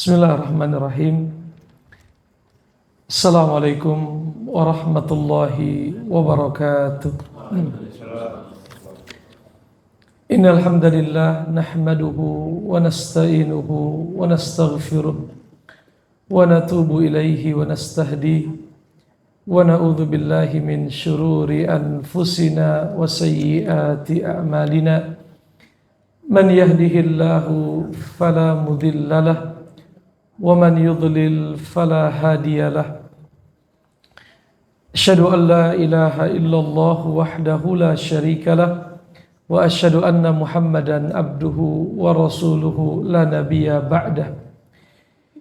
Bismillahirrahmanirrahim. Assalamualaikum warahmatullahi wabarakatuh. Innal hamdalillah nahmaduhu wa nasta'inuhu wa nastaghfiruh wa natubu ilaihi wa nastahdihi wa na'udzu billahi min syururi anfusina wa sayyiati a'malina. Man yahdihillahu fala mudhillalah wa man yudlil fala hadiyalah. Asyhadu an la ilaha illallah wahdahu la syarikalah wa asyhadu anna Muhammadan abduhu wa rasuluhu la nabiyya ba'dah.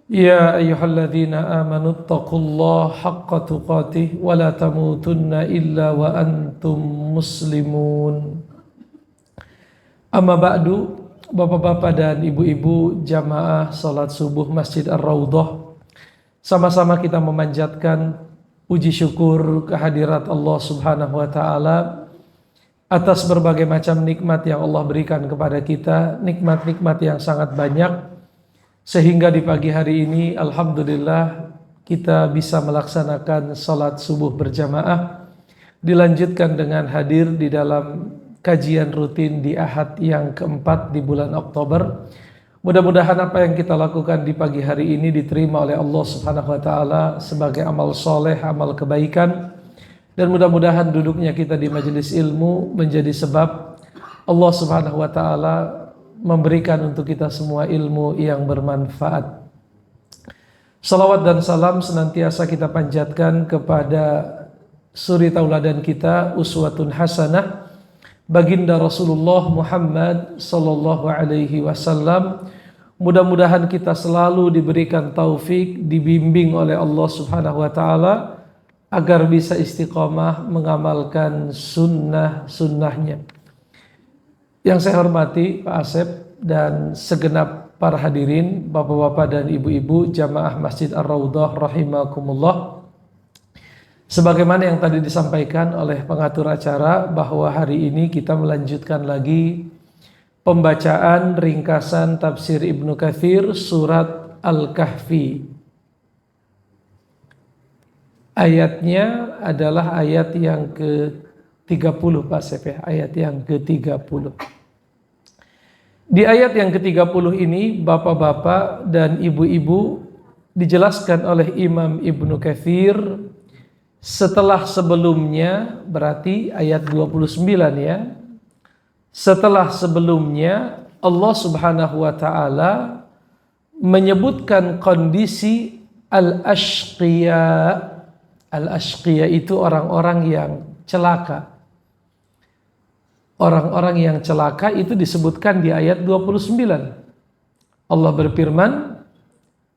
Ya ayyuhalladzina amanu taqullaha haqqa tuqatih wa la tamutunna illa wa antum muslimun. Amma ba'du, bapak-bapak dan ibu-ibu jamaah salat subuh Masjid Ar-Raudhah, sama-sama kita memanjatkan puji syukur kehadirat Allah Subhanahu wa taala atas berbagai macam nikmat yang Allah berikan kepada kita, nikmat-nikmat yang sangat banyak, sehingga di pagi hari ini alhamdulillah kita bisa melaksanakan salat subuh berjamaah, dilanjutkan dengan hadir di dalam kajian rutin di Ahad yang keempat di bulan Oktober. Mudah-mudahan apa yang kita lakukan di pagi hari ini diterima oleh Allah Subhanahu wa taala sebagai amal soleh, amal kebaikan, dan mudah-mudahan duduknya kita di majelis ilmu menjadi sebab Allah Subhanahu wa taala memberikan untuk kita semua ilmu yang bermanfaat. Salawat dan salam senantiasa kita panjatkan kepada suri tauladan kita, uswatun hasanah, baginda Rasulullah Muhammad sallallahu alaihi wasallam. Mudah-mudahan kita selalu diberikan taufik, dibimbing oleh Allah Subhanahu wa taala agar bisa istiqamah mengamalkan sunnah-sunnahnya. Yang saya hormati Pak Asep dan segenap para hadirin, bapak-bapak dan ibu-ibu jamaah Masjid Ar-Raudhah rahimakumullah. Sebagaimana yang tadi disampaikan oleh pengatur acara bahwa hari ini kita melanjutkan lagi pembacaan ringkasan tafsir Ibnu Katsir surat Al-Kahfi. Ayatnya adalah ayat yang ke-30 Pak Sef, ayat yang ke-30. Di ayat yang ke-30 ini bapak-bapak dan ibu-ibu dijelaskan oleh Imam Ibnu Katsir setelah sebelumnya, berarti ayat 29 ya. Setelah sebelumnya Allah Subhanahu wa taala menyebutkan kondisi al-ashqiya. Al-ashqiya itu orang-orang yang celaka. Orang-orang yang celaka itu disebutkan di ayat 29. Allah berfirman,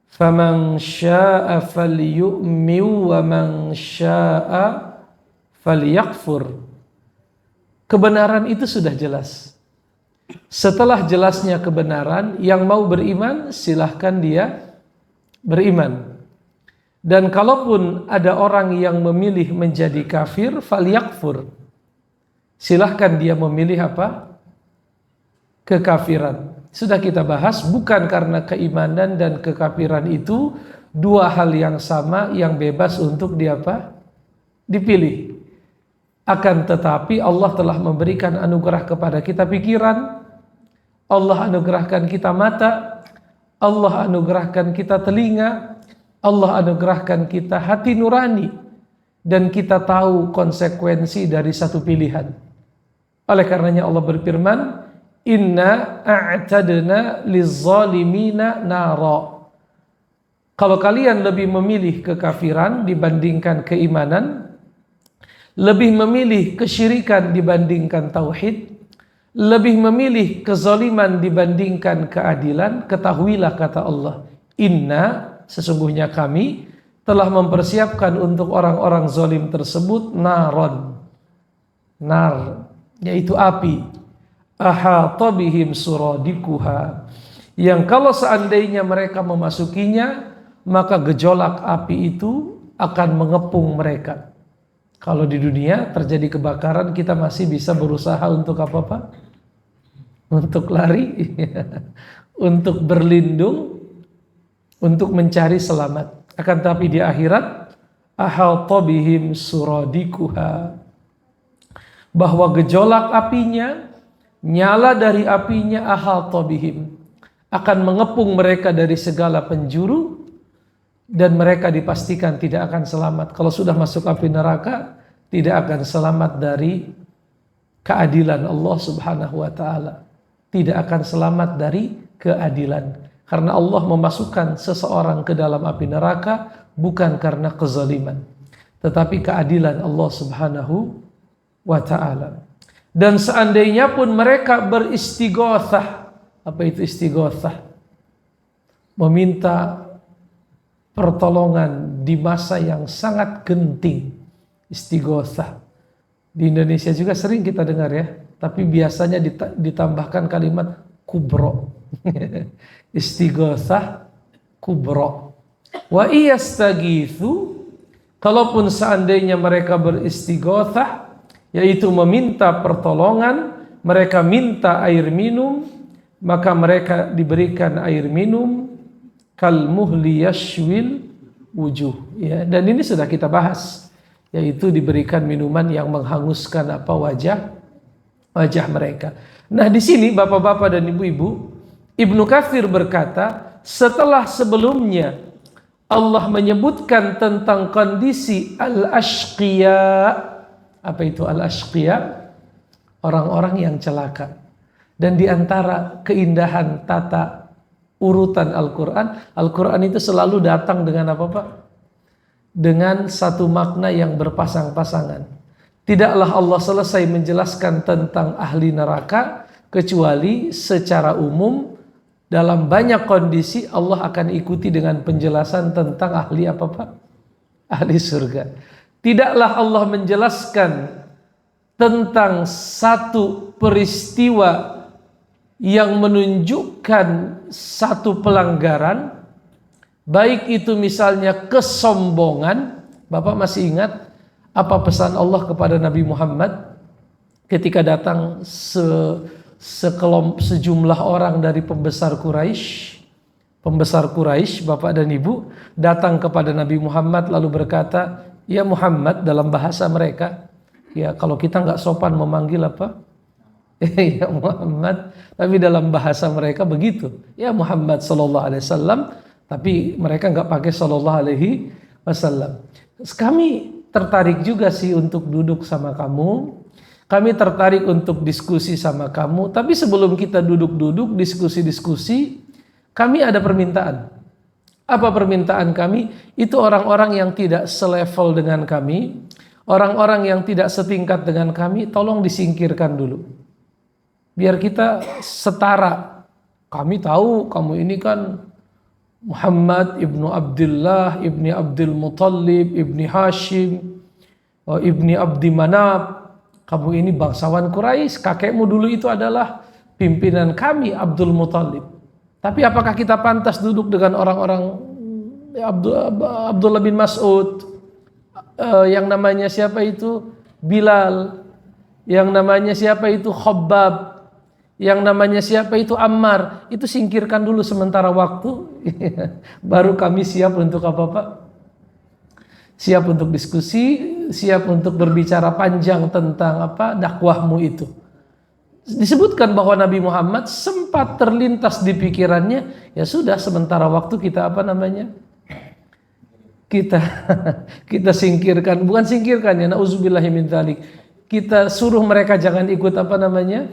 "Faman syaa'a falyu'min wa man syaa'a falyakfur." Kebenaran itu sudah jelas. Setelah jelasnya kebenaran, yang mau beriman silahkan dia beriman. Dan kalaupun ada orang yang memilih menjadi kafir, falyakfur. Silahkan dia memilih apa? Kekafiran. Sudah kita bahas, bukan karena keimanan dan kekafiran itu dua hal yang sama yang bebas untuk dipilih. Akan tetapi Allah telah memberikan anugerah kepada kita pikiran, Allah anugerahkan kita mata, Allah anugerahkan kita telinga, Allah anugerahkan kita hati nurani, dan kita tahu konsekuensi dari satu pilihan. Oleh karenanya Allah berfirman, "Inna a'tadna lizzalimina nara." Kalau kalian lebih memilih kekafiran dibandingkan keimanan, lebih memilih kesyirikan dibandingkan tauhid, lebih memilih kezaliman dibandingkan keadilan, ketahuilah kata Allah, "Inna," sesungguhnya kami telah mempersiapkan untuk orang-orang zalim tersebut naron, nar, yaitu api, ahata bihim suradikuha, yang kalau seandainya mereka memasukinya, maka gejolak api itu akan mengepung mereka. Kalau di dunia terjadi kebakaran, kita masih bisa berusaha untuk apa Pak? Untuk lari, untuk berlindung. untuk mencari selamat. Akan tapi di akhirat ahata bihim suradikuha, bahwa gejolak apinya, nyala dari apinya ahata bihim, akan mengepung mereka dari segala penjuru dan mereka dipastikan tidak akan selamat. Kalau sudah masuk api neraka, tidak akan selamat dari keadilan Allah Subhanahu wa taala. Tidak akan selamat dari keadilan. Karena Allah memasukkan seseorang ke dalam api neraka bukan karena kezaliman, tetapi keadilan Allah Subhanahu wa taala. Dan seandainya pun mereka beristighatsah, apa itu istighatsah? Meminta pertolongan di masa yang sangat genting. Istighatsah. Di Indonesia juga sering kita dengar ya, tapi biasanya ditambahkan kalimat kubro. Istighatsah kubro. Wa iyastagitsu, kalaupun seandainya mereka beristighatsah, yaitu meminta pertolongan, mereka minta air minum, maka mereka diberikan air minum kal muhli yashwil wujuh, ya. Dan ini sudah kita bahas, yaitu diberikan minuman yang menghanguskan wajah mereka. Nah, di sini bapak-bapak dan ibu-ibu, Ibnu Katsir berkata, setelah sebelumnya Allah menyebutkan tentang kondisi al-ashqiya. Apa itu al-ashqiya? Orang-orang yang celaka. Dan di antara keindahan tata urutan Al-Quran, Al-Quran itu selalu datang dengan apa Pak? Dengan satu makna yang berpasang-pasangan. Tidaklah Allah selesai menjelaskan tentang ahli neraka, kecuali secara umum dalam banyak kondisi Allah akan ikuti dengan penjelasan tentang ahli apa Pak? Ahli surga. Tidaklah Allah menjelaskan tentang satu peristiwa yang menunjukkan satu pelanggaran, baik itu misalnya kesombongan. Bapak masih ingat apa pesan Allah kepada Nabi Muhammad ketika datang sejumlah orang dari pembesar Quraisy, Bapak dan Ibu, datang kepada Nabi Muhammad lalu berkata, ya Muhammad, dalam bahasa mereka, ya kalau kita nggak sopan memanggil apa? Ya Muhammad, tapi dalam bahasa mereka begitu, ya Muhammad sallallahu alaihi wasallam, tapi mereka nggak pakai sallallahu alaihi wasallam. Kami tertarik juga sih untuk duduk sama kamu. Kami tertarik untuk diskusi sama kamu, tapi sebelum kita duduk-duduk, diskusi-diskusi, kami ada permintaan. Apa permintaan kami? Itu orang-orang yang tidak selevel dengan kami, orang-orang yang tidak setingkat dengan kami, tolong disingkirkan dulu. Biar kita setara. Kami tahu kamu ini kan Muhammad ibnu Abdullah, ibni Abdul Muttalib, ibni Hashim, ibni Abdi Manaf. Kamu ini bangsawan Quraisy, kakekmu dulu itu adalah pimpinan kami Abdul Muttalib. Tapi apakah kita pantas duduk dengan orang-orang Abdullah bin Mas'ud, yang namanya siapa itu Bilal, yang namanya siapa itu Khabbab, yang namanya siapa itu Ammar? Itu singkirkan dulu sementara waktu, baru kami siap untuk apa Pak? Siap untuk diskusi, siap untuk berbicara panjang tentang apa dakwahmu itu. Disebutkan bahwa Nabi Muhammad sempat terlintas di pikirannya, ya sudah sementara waktu kita apa namanya? Kita singkirkan, bukan singkirkan ya, nauzubillahi min dzalik. Kita suruh mereka jangan ikut apa namanya?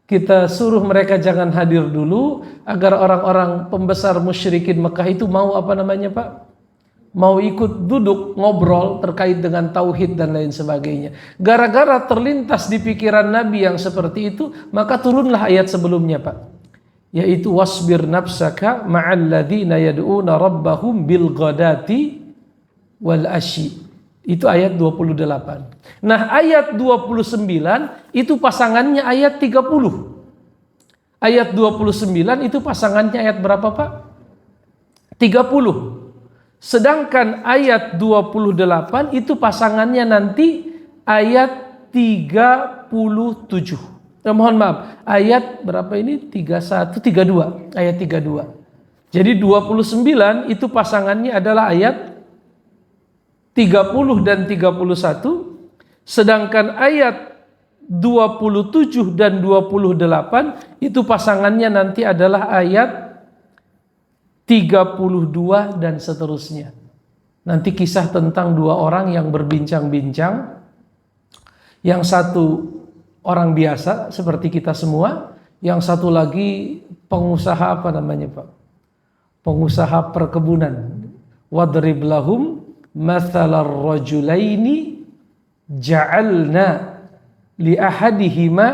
Kita suruh mereka jangan hadir dulu agar orang-orang pembesar musyrikin Mekah itu mau apa namanya Pak? Mau ikut duduk ngobrol terkait dengan tauhid dan lain sebagainya. Gara-gara terlintas di pikiran Nabi yang seperti itu, maka turunlah ayat sebelumnya Pak, yaitu wasbir nafsaka ma'al ladzina yad'una rabbahum bil ghadati wal asyi. Itu ayat 28. Nah, ayat 29 itu pasangannya ayat 30. Ayat 29 itu pasangannya ayat berapa Pak? 30. Sedangkan ayat 28 itu pasangannya nanti ayat 37. Mohon maaf, ayat berapa ini? 31, 32. Ayat 32. Jadi 29 itu pasangannya adalah ayat 30 dan 31. Sedangkan ayat 27 dan 28 itu pasangannya nanti adalah ayat 32 dan seterusnya. Nanti kisah tentang dua orang yang berbincang-bincang. Yang satu orang biasa seperti kita semua, yang satu lagi pengusaha apa namanya Pak? Pengusaha perkebunan. Wadrib lahum mathalar rajulaini ja'alna li ahadihima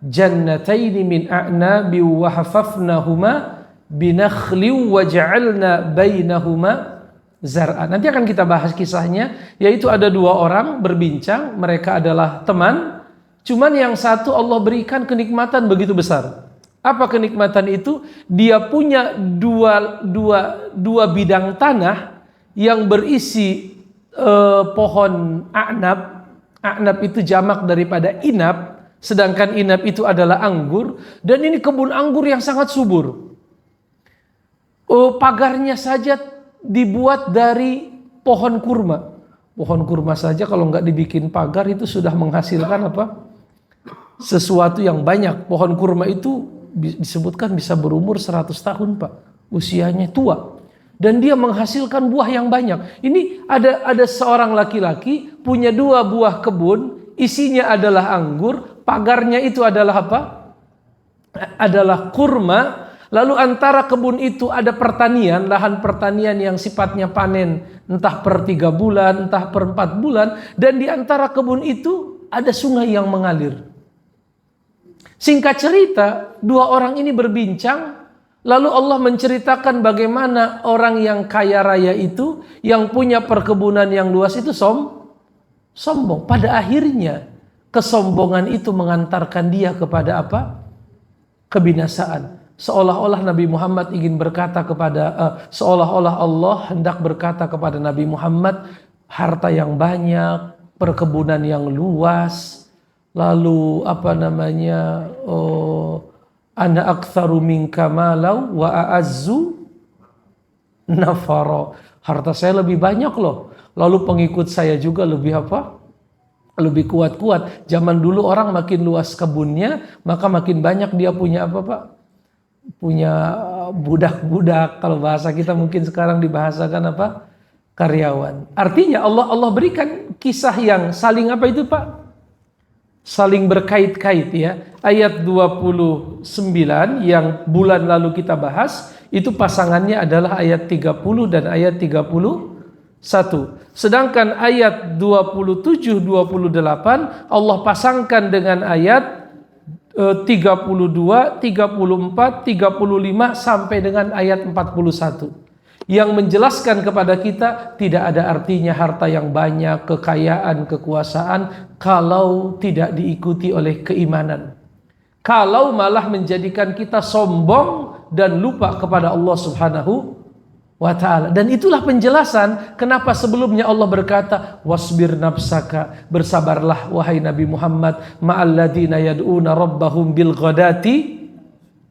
jannataini min a'nabi wa hafafnahuma binakhli wa ja'alna bainahuma zar'a. Nanti akan kita bahas kisahnya, yaitu ada dua orang berbincang, mereka adalah teman, cuman yang satu Allah berikan kenikmatan begitu besar. Apa kenikmatan itu? Dia punya dua bidang tanah yang berisi pohon a'nab. A'nab itu jamak daripada inab, sedangkan inab itu adalah anggur, dan ini kebun anggur yang sangat subur. Pagarnya saja dibuat dari pohon kurma. Pohon kurma saja kalau nggak dibikin pagar itu sudah menghasilkan apa? Sesuatu yang banyak. Pohon kurma itu disebutkan bisa berumur 100 tahun Pak. Usianya tua. Dan dia menghasilkan buah yang banyak. Ini ada seorang laki-laki punya dua buah kebun. Isinya adalah anggur. Pagarnya itu adalah apa? Adalah kurma. Lalu antara kebun itu ada pertanian, lahan pertanian yang sifatnya panen entah per 3 bulan, entah per 4 bulan. Dan di antara kebun itu ada sungai yang mengalir. Singkat cerita, dua orang ini berbincang, lalu Allah menceritakan bagaimana orang yang kaya raya itu, yang punya perkebunan yang luas itu sombong. Pada akhirnya, kesombongan itu mengantarkan dia kepada apa? Kebinasaan. Seolah-olah Nabi Muhammad ingin berkata seolah-olah Allah hendak berkata kepada Nabi Muhammad, harta yang banyak, perkebunan yang luas, lalu ana aktsaru minka malau wa a'azzu nafara. Harta saya lebih banyak loh. Lalu pengikut saya juga lebih apa? Lebih kuat-kuat. Zaman dulu orang makin luas kebunnya, maka makin banyak dia punya apa Pak? Punya budak-budak. Kalau bahasa kita mungkin sekarang dibahasakan apa? Karyawan. Artinya Allah berikan kisah yang saling apa itu Pak? Saling berkait-kait ya. Ayat 29 yang bulan lalu kita bahas, itu pasangannya adalah ayat 30 dan ayat 31. Sedangkan ayat 27, 28 Allah pasangkan dengan ayat 32, 34, 35 sampai dengan ayat 41. Yang menjelaskan kepada kita tidak ada artinya harta yang banyak, kekayaan, kekuasaan kalau tidak diikuti oleh keimanan. Kalau malah menjadikan kita sombong dan lupa kepada Allah Subhanahu wa ta'ala. Dan itulah penjelasan kenapa sebelumnya Allah berkata, wasbir nafsaka, bersabarlah wahai Nabi Muhammad, ma'alladina yad'una rabbahum bil ghadati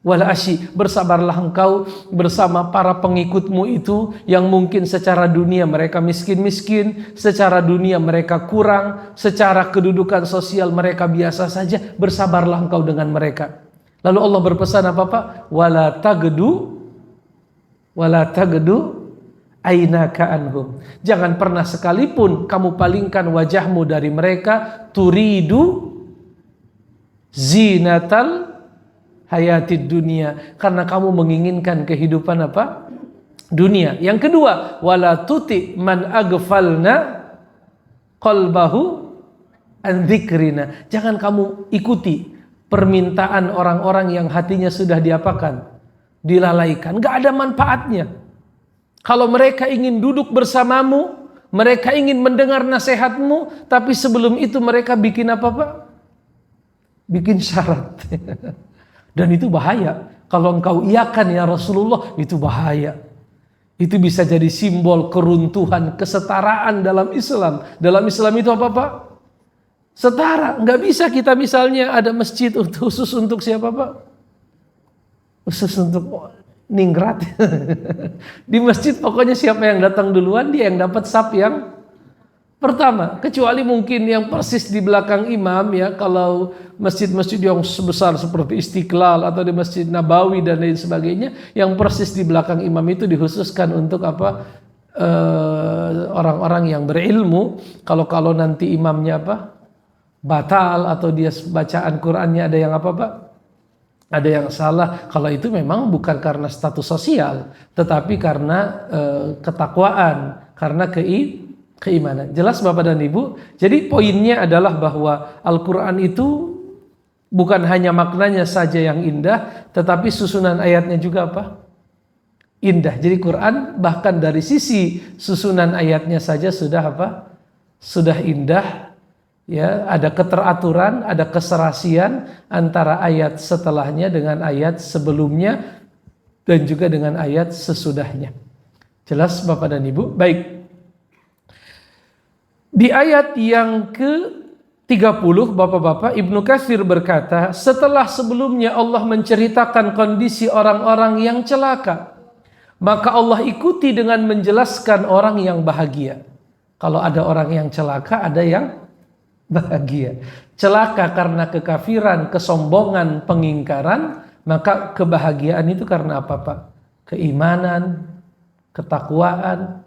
wal asyi, bersabarlah engkau bersama para pengikutmu itu yang mungkin secara dunia mereka miskin-miskin, secara dunia mereka kurang, secara kedudukan sosial mereka biasa saja. Bersabarlah engkau dengan mereka. Lalu Allah berpesan apa Pak? Wala tagdu ainaka anhum. Jangan pernah sekalipun kamu palingkan wajahmu dari mereka. Turidu zinatal hayatid dunia, karena kamu menginginkan kehidupan apa? Dunia. Yang kedua, wala tuti man aghfalna qalbahu an dzikrina. Jangan kamu ikuti permintaan orang-orang yang hatinya sudah diapakan? Dilalaikan. Enggak ada manfaatnya. Kalau mereka ingin duduk bersamamu, mereka ingin mendengar nasihatmu, tapi sebelum itu mereka bikin apa Pak? Bikin syarat. Dan itu bahaya. Kalau engkau iakan ya Rasulullah, itu bahaya. Itu bisa jadi simbol keruntuhan, kesetaraan dalam Islam. Dalam Islam itu apa Pak? Setara. Nggak bisa kita misalnya ada masjid khusus untuk siapa Pak? Khusus untuk ningrat. Di masjid pokoknya siapa yang datang duluan dia yang dapat saf yang pertama, kecuali mungkin yang persis di belakang imam ya, kalau masjid-masjid yang sebesar seperti Istiqlal atau di Masjid Nabawi dan lain sebagainya, yang persis di belakang imam itu dikhususkan untuk apa? Orang-orang yang berilmu. Kalau nanti imamnya apa? Batal atau dia bacaan Qur'annya ada yang apa, Pak? Ada yang salah. Kalau itu memang bukan karena status sosial, tetapi karena ketakwaan, karena keimanan. Jelas Bapak dan Ibu? Jadi poinnya adalah bahwa Al-Quran itu bukan hanya maknanya saja yang indah, tetapi susunan ayatnya juga apa? Indah. Jadi Quran bahkan dari sisi susunan ayatnya saja sudah apa? Sudah indah. Ya, ada keteraturan, ada keserasian antara ayat setelahnya dengan ayat sebelumnya dan juga dengan ayat sesudahnya. Jelas Bapak dan Ibu? Baik. Di ayat yang ke-30 Bapak-bapak, Ibnu Katsir berkata, setelah sebelumnya Allah menceritakan kondisi orang-orang yang celaka, maka Allah ikuti dengan menjelaskan orang yang bahagia. Kalau ada orang yang celaka, ada yang bahagia. Celaka karena kekafiran, kesombongan, pengingkaran, maka kebahagiaan itu karena apa, Pak? Keimanan, ketakwaan,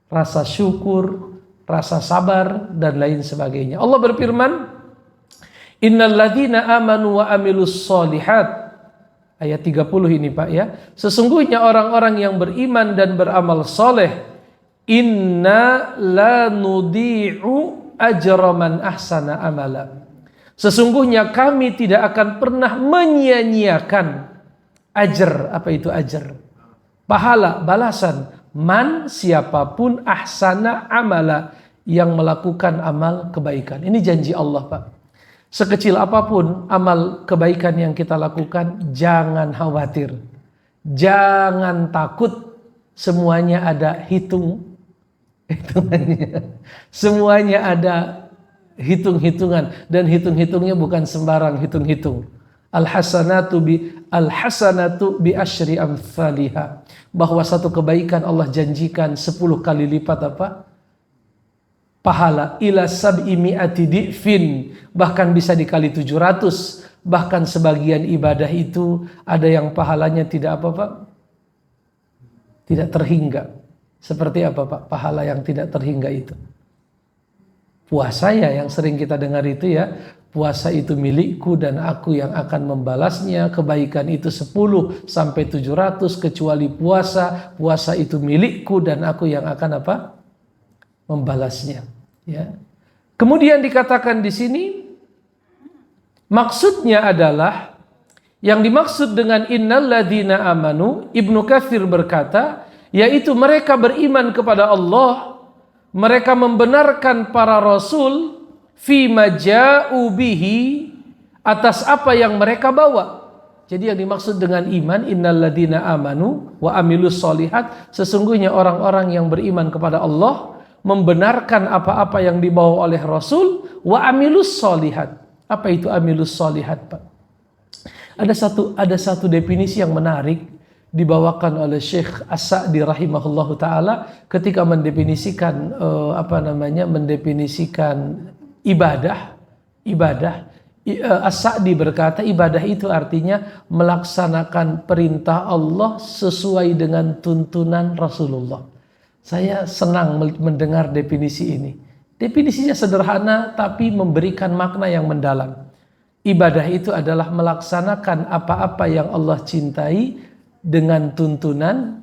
rasa syukur, rasa sabar dan lain sebagainya. Allah berfirman, innal ladzina amanu wa amilus solihat, ayat 30 ini Pak ya. Sesungguhnya orang-orang yang beriman dan beramal soleh, inna la nudi'u ajra man ahsana amala. Sesungguhnya kami tidak akan pernah menyia-nyiakan ajar. Apa itu ajar? Pahala, balasan. Man, siapapun, ahsana amala, yang melakukan amal kebaikan. Ini janji Allah Pak. Sekecil apapun amal kebaikan yang kita lakukan, jangan khawatir, jangan takut, semuanya ada hitungannya. Semuanya ada hitung-hitungan, dan hitung-hitungnya bukan sembarang hitung-hitung. Al-hasanatu bi asyri amthaliha. Bahwa satu kebaikan Allah janjikan 10 kali lipat apa? Pahala. Ila sab'i mi'ati di'fin. Bahkan bisa dikali 700. Bahkan sebagian ibadah itu ada yang pahalanya tidak apa Pak? Tidak terhingga. Seperti apa Pak pahala yang tidak terhingga itu? Puasa ya, yang sering kita dengar itu ya. Puasa itu milikku dan aku yang akan membalasnya. Kebaikan itu 10 sampai 700 kecuali puasa. Puasa itu milikku dan aku yang akan apa? Membalasnya. Ya. Kemudian dikatakan di sini, maksudnya adalah, yang dimaksud dengan innal ladzina amanu, Ibnu Katsir berkata, yaitu mereka beriman kepada Allah, mereka membenarkan para rasul, fima ja'u bihi, atas apa yang mereka bawa. Jadi yang dimaksud dengan iman, innal ladzina amanu wa amilus solihat, sesungguhnya orang-orang yang beriman kepada Allah membenarkan apa-apa yang dibawa oleh Rasul, wa amilus solihat. Apa itu amilus solihat, Pak? Ada satu definisi yang menarik dibawakan oleh Syekh As-Sa'di rahimahullahu taala ketika mendefinisikan mendefinisikan ibadah. As-Sa'di berkata, ibadah itu artinya melaksanakan perintah Allah sesuai dengan tuntunan Rasulullah. Saya senang mendengar definisi ini. Definisinya sederhana tapi memberikan makna yang mendalam. Ibadah itu adalah melaksanakan apa-apa yang Allah cintai dengan tuntunan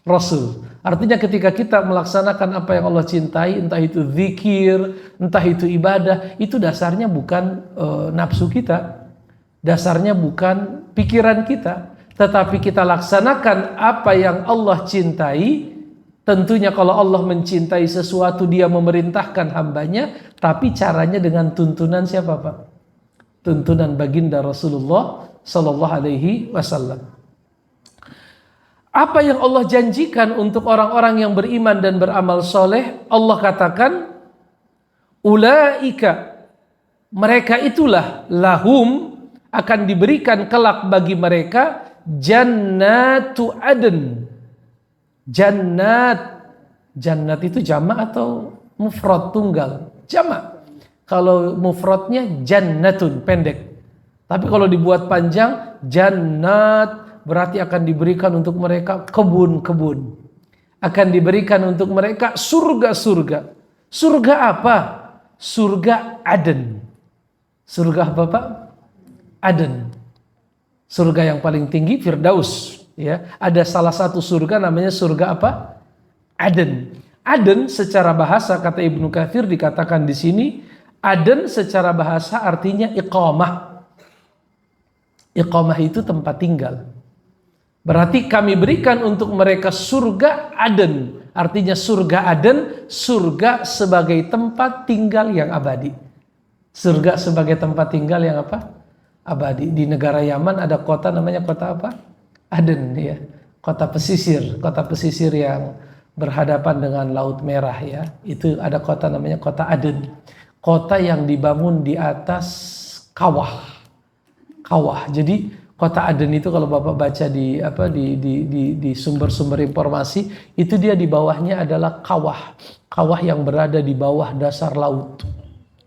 Rasul. Artinya ketika kita melaksanakan apa yang Allah cintai, entah itu zikir, entah itu ibadah, itu dasarnya bukan nafsu kita, dasarnya bukan pikiran kita, tetapi kita laksanakan apa yang Allah cintai. Tentunya kalau Allah mencintai sesuatu, dia memerintahkan hambanya, tapi caranya dengan tuntunan siapa Pak? Tuntunan baginda Rasulullah Sallallahu Alaihi Wasallam. Apa yang Allah janjikan untuk orang-orang yang beriman dan beramal soleh, Allah katakan, ulaika, mereka itulah, lahum, akan diberikan kelak bagi mereka, Jannatu adn. Jannat itu jamak atau mufrad tunggal? Jamak. Kalau mufradnya jannatun, pendek. Tapi kalau dibuat panjang, jannat, berarti akan diberikan untuk mereka kebun-kebun. Akan diberikan untuk mereka surga-surga. Surga apa? Surga Aden. Surga apa, Pak? Aden. Surga yang paling tinggi Firdaus, ya. Ada salah satu surga namanya surga apa? Aden. Aden secara bahasa kata Ibnu Katsir dikatakan di sini, Aden secara bahasa artinya iqamah. Iqamah itu tempat tinggal. Berarti kami berikan untuk mereka surga Aden. Artinya surga Aden, surga sebagai tempat tinggal yang abadi. Surga sebagai tempat tinggal yang apa? Abadi. Di negara Yaman ada kota namanya kota apa? Aden, ya. Kota pesisir yang berhadapan dengan Laut Merah, ya. Itu ada kota namanya kota Aden. Kota yang dibangun di atas kawah. Jadi kota Aden itu kalau Bapak baca di sumber-sumber informasi, itu dia di bawahnya adalah kawah yang berada di bawah dasar laut.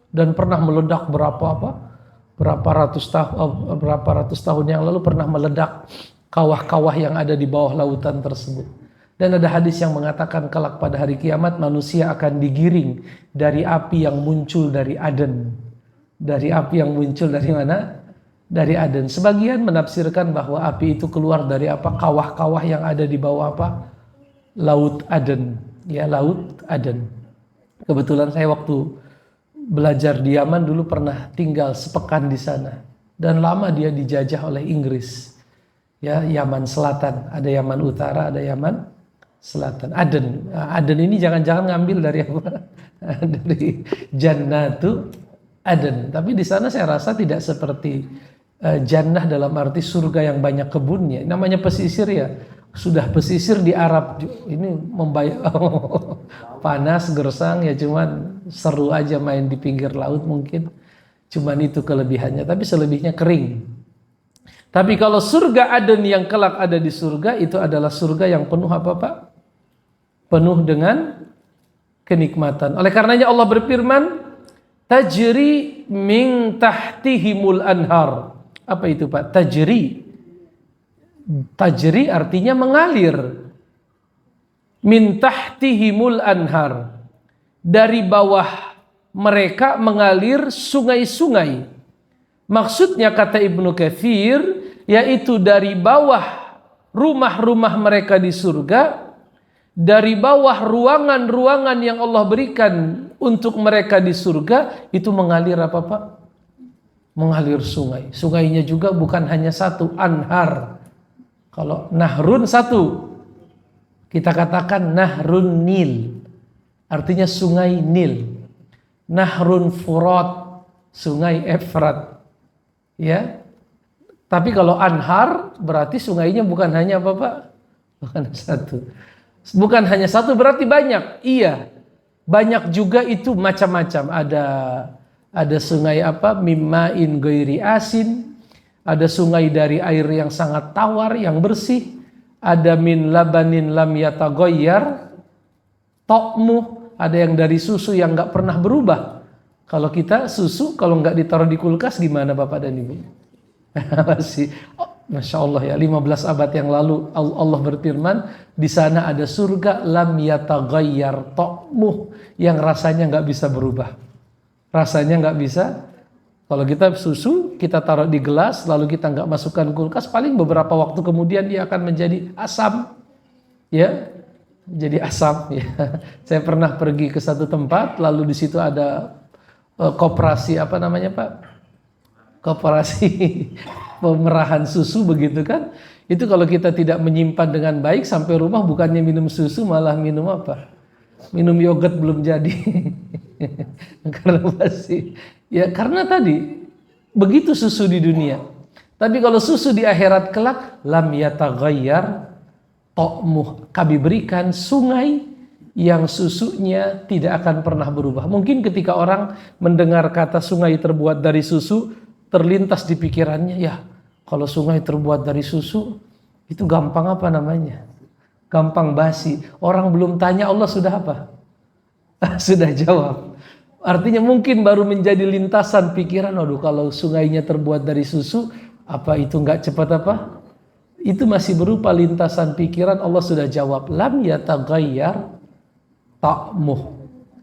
Dan pernah meledak berapa ratus tahun yang lalu pernah meledak kawah-kawah yang ada di bawah lautan tersebut. Dan ada hadis yang mengatakan kelak pada hari kiamat manusia akan digiring dari api yang muncul dari Aden. Dari api yang muncul dari mana? Dari Aden. Sebagian menafsirkan bahwa api itu keluar dari apa? Kawah-kawah yang ada di bawah apa? Laut Aden. Ya, Laut Aden. Kebetulan saya waktu belajar di Yaman dulu pernah tinggal sepekan di sana. Dan lama dia dijajah oleh Inggris. Ya, Yaman Selatan. Ada Yaman Utara, ada Yaman Selatan. Aden. Aden ini jangan-jangan ngambil dari apa? Dari Jannatu Aden. Tapi di sana saya rasa tidak seperti jannah dalam arti surga yang banyak kebunnya. Namanya pesisir, ya. Sudah pesisir di Arab ini membayar panas gersang, ya, cuman seru aja main di pinggir laut mungkin. Cuman itu kelebihannya, tapi selebihnya kering. Tapi kalau surga Aden yang kelak ada di surga, itu adalah surga yang penuh apa, Pak? Penuh dengan kenikmatan. Oleh karenanya Allah berfirman, tajri min tahtihimul anhar. Apa itu, Pak? Tajri. Tajri artinya mengalir. Min tahtihimul anhar. Dari bawah mereka mengalir sungai-sungai. Maksudnya kata Ibnu Katsir, yaitu dari bawah rumah-rumah mereka di surga, dari bawah ruangan-ruangan yang Allah berikan untuk mereka di surga, itu mengalir apa, Pak? Mengalir sungai. Sungainya juga bukan hanya satu, anhar. Kalau nahrun satu, kita katakan nahrun Nil, artinya sungai Nil. Nahrun Furat, sungai Efrat. Ya. Tapi kalau anhar berarti sungainya bukan hanya apa, Pak? Bukan satu. Bukan hanya satu berarti banyak. Iya. Banyak juga itu macam-macam. Ada sungai apa? Mimma'in ghairi asin. Ada sungai dari air yang sangat tawar, yang bersih. Ada min labanin lam yataghayyar ta'muh. Ada yang dari susu yang nggak pernah berubah. Kalau kita susu kalau nggak ditaruh di kulkas gimana Bapak dan Ibu? Masih, Masya Allah ya, 15 abad yang lalu Allah berfirman, di sana ada surga lam yataghayyar ta'muh, yang rasanya nggak bisa berubah. Rasanya nggak bisa. Kalau kita susu, kita taruh di gelas, lalu kita nggak masukkan kulkas, paling beberapa waktu kemudian dia akan menjadi asam, ya, jadi asam. Ya. Saya pernah pergi ke satu tempat, lalu di situ ada koperasi apa namanya, Pak? Koperasi pemerahan susu begitu kan? Itu kalau kita tidak menyimpan dengan baik sampai rumah, bukannya minum susu malah minum apa? Minum yogurt belum jadi. Karena masih, ya karena tadi begitu susu di dunia. Tapi kalau susu di akhirat kelak, lam yataghayyar ta'muh, kami berikan sungai yang susunya tidak akan pernah berubah. Mungkin ketika orang mendengar kata sungai terbuat dari susu, terlintas di pikirannya, ya kalau sungai terbuat dari susu, Itu gampang apa namanya? Gampang basi. Orang belum tanya Allah sudah apa? Sudah jawab. Artinya mungkin baru menjadi lintasan pikiran, aduh kalau sungainya terbuat dari susu, apa itu nggak cepat apa? Itu masih berupa lintasan pikiran, Allah sudah jawab. Lam yataghayyar ta'muh.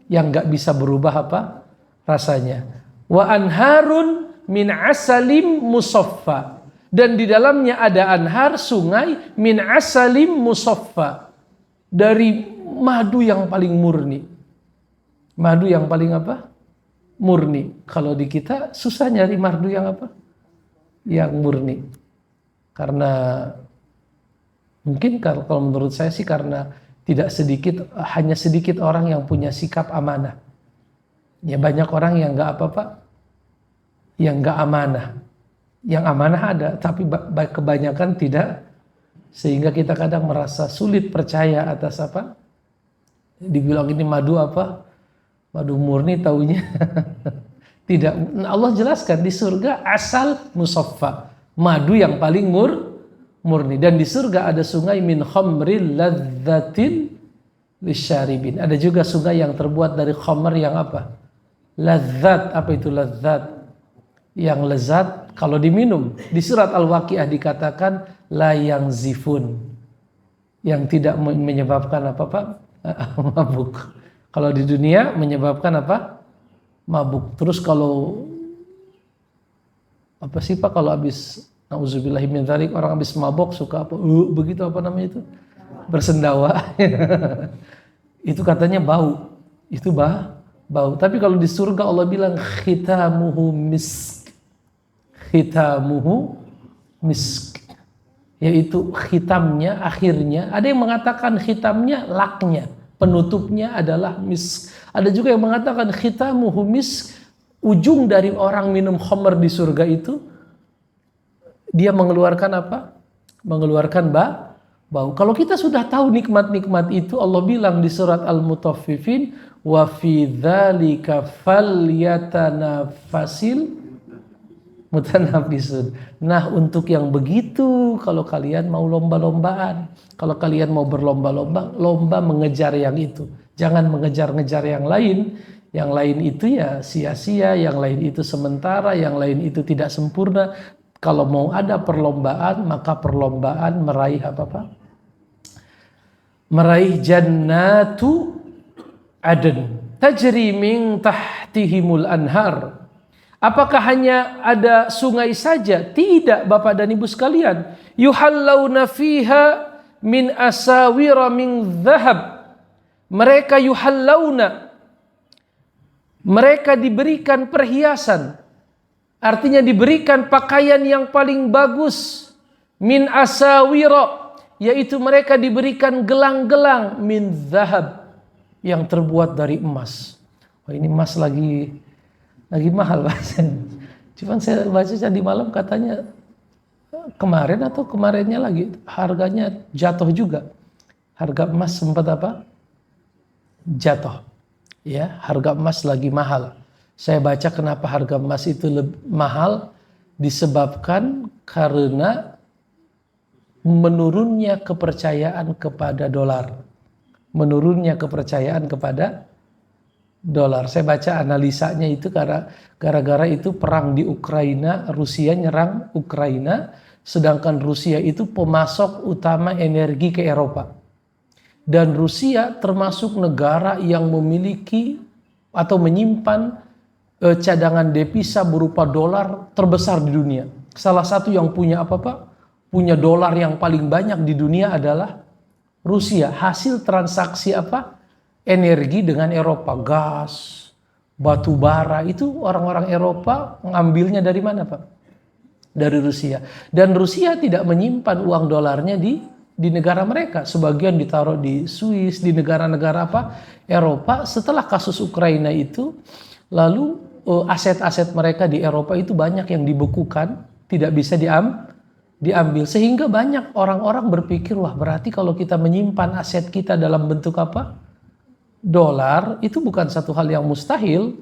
Yang nggak bisa berubah apa? Rasanya. Wa anharun min asalim musaffa. Dan di dalamnya ada anhar, sungai, min asalim musaffa. Dari madu yang paling murni. Madu yang paling apa? Murni. Kalau di kita susah nyari madu yang apa? Yang murni. Karena mungkin kalau menurut saya sih karena hanya sedikit orang yang punya sikap amanah. Ya banyak orang yang nggak apa-apa, yang nggak amanah. Yang amanah ada, tapi kebanyakan tidak. Sehingga kita kadang merasa sulit percaya atas apa? Dibilang ini madu apa? Madu murni taunya tidak. Allah jelaskan di surga asal musaffa, madu yang paling murni. Dan di surga ada sungai min khamril ladzatin lisyaribin. Ada juga sungai yang terbuat dari khamr yang apa? Ladzat. Apa itu ladzat? Yang lezat kalau diminum. Di surat Al-Waqiah dikatakan la yang zifun, yang tidak menyebabkan apa-apa mabuk. Kalau di dunia menyebabkan apa? Mabuk. Terus kalau apa sih Pak kalau habis nauzubillahi min dzalik orang habis mabok suka apa? Begitu apa namanya itu? Bersendawa. Itu katanya bau. Itu bau. Tapi kalau di surga Allah bilang khitamuhu misk. Khitamuhu misk. Yaitu khitamnya, akhirnya. Ada yang mengatakan khitamnya laknya. Penutupnya adalah misk. Ada juga yang mengatakan khitamuhu misk, ujung dari orang minum khamr di surga itu dia mengeluarkan apa? Mengeluarkan bau. Kalau kita sudah tahu nikmat-nikmat itu, Allah bilang di surat Al-Mutaffifin, wa fi dzalika falyatanafasil mutanafisun. Nah, untuk yang begitu, kalau kalian mau lomba-lombaan, kalau kalian mau berlomba-lomba, lomba mengejar yang itu. Jangan mengejar-ngejar yang lain. Yang lain itu ya sia-sia, yang lain itu sementara, yang lain itu tidak sempurna. Kalau mau ada perlombaan, maka perlombaan meraih apa-apa? Meraih jannatu adn. Tajri min tahtihimul anhar. Apakah hanya ada sungai saja? Tidak, Bapak dan Ibu sekalian. Yuhallawna fiha min asawira min dhahab. Mereka yuhallawna. Mereka diberikan perhiasan. Artinya diberikan pakaian yang paling bagus. Min asawira. Yaitu mereka diberikan gelang-gelang min dhahab. Yang terbuat dari emas. Oh, ini emas lagi mahal bahasanya. Cuman saya baca tadi malam katanya kemarin atau kemarinnya lagi harganya jatuh juga. Harga emas sempat apa? Jatuh. Ya, harga emas lagi mahal. Saya baca kenapa harga emas itu mahal disebabkan karena menurunnya kepercayaan kepada dolar. Menurunnya kepercayaan kepada dolar. Saya baca analisanya itu gara-gara itu perang di Ukraina, Rusia nyerang Ukraina, sedangkan Rusia itu pemasok utama energi ke Eropa. Dan Rusia termasuk negara yang memiliki atau menyimpan cadangan devisa berupa dolar terbesar di dunia. Salah satu yang punya punya dolar yang paling banyak di dunia adalah Rusia. Hasil transaksi energi dengan Eropa, gas, batu bara, itu orang-orang Eropa ngambilnya dari mana Pak? Dari Rusia. Dan Rusia tidak menyimpan uang dolarnya di negara mereka. Sebagian ditaruh di Swiss, di negara-negara Eropa. Setelah kasus Ukraina itu, lalu aset-aset mereka di Eropa itu banyak yang dibekukan, tidak bisa diambil. Sehingga banyak orang-orang berpikir, wah berarti kalau kita menyimpan aset kita dalam bentuk dolar, itu bukan satu hal yang mustahil.